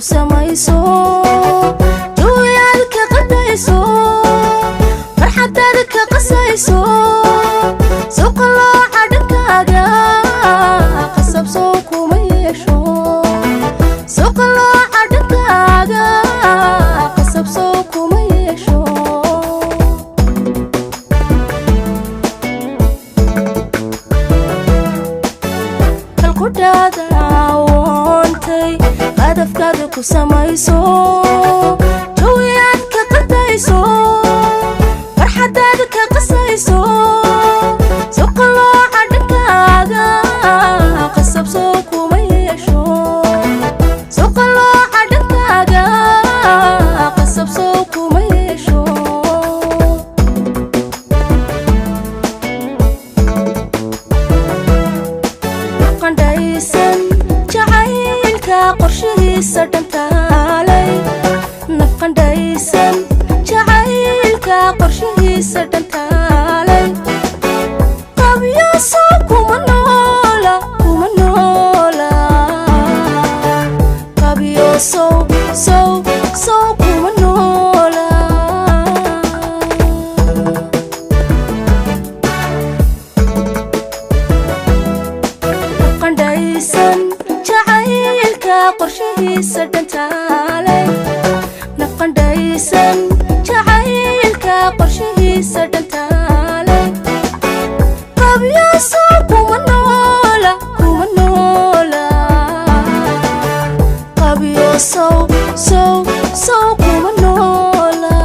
kusamayso duuyaalka qadayso farxaddaadka qasayso suuqa looca dhankaaga qasab soo kuma yeesho suuqa looca dhankaaga qasab soo kuma yeesho halkudhaada awoontay qadafkaada ku samayso duuyaalka qadayso farxaddaada ka qasayso suuqa looca dhankaaga qasab soo kuma yeesho suuqa looca dhankaaga qasab soo kuma yeesho qandhaysan jacaylka qorshihiisa dhantaalay nafqandhaysan jacaylka qorshihiisa dhantaalay qabyo soo kuma noola qabyo soo kuma noola qandhaysan jacaylka qorshihiisa dhantaalay nafqandhaysan jacaylka qorshihiisa dhantaalay qabyo soo kuma noola qabyo soo kuma noola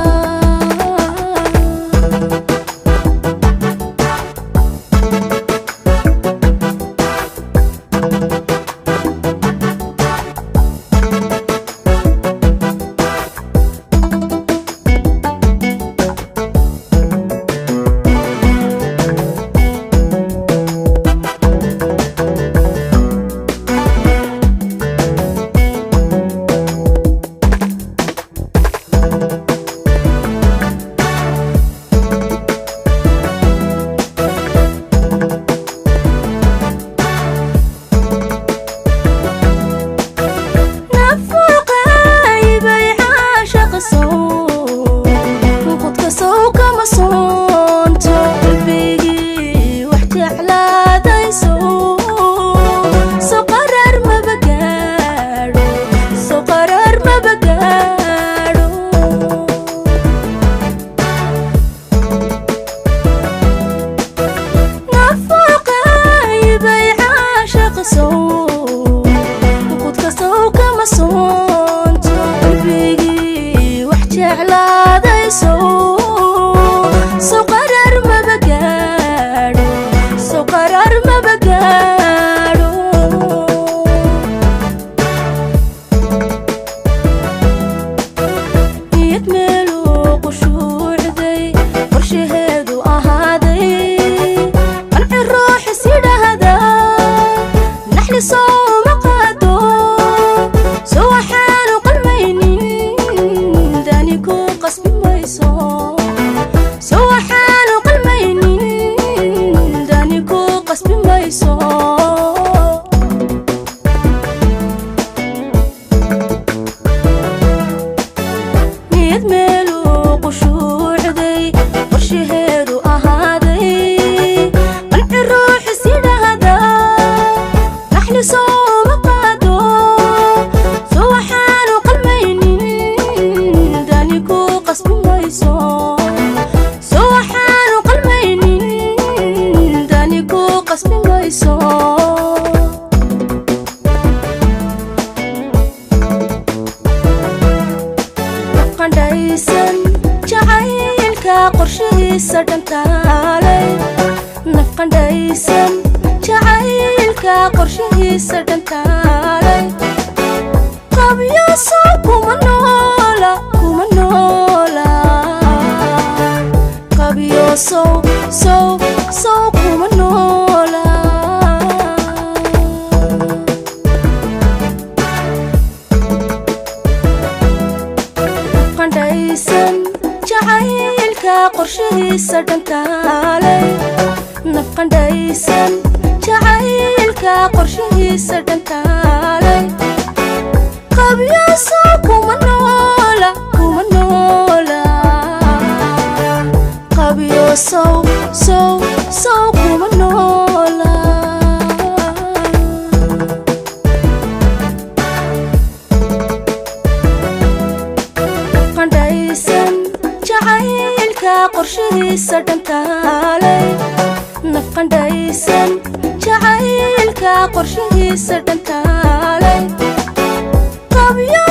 qandhaysan jacaylka qorshihiisa dhantaalay nafqandhaysan jacaylka qorshihiisa dhantaalay qabyo soo kuma noola qabyo soo kuma noola qandhaysan jacaylka qorshihiisa dhantaalay nafqandhaysan jacaylka qorshihiisa dhantaalay qabyo soo kuma noola qabyo soo kuma noola qandhaysan jacaylka qorshihiisa dhantaalay nafqandhaysan jacaylka qorshihiisa dhantaalay qabyo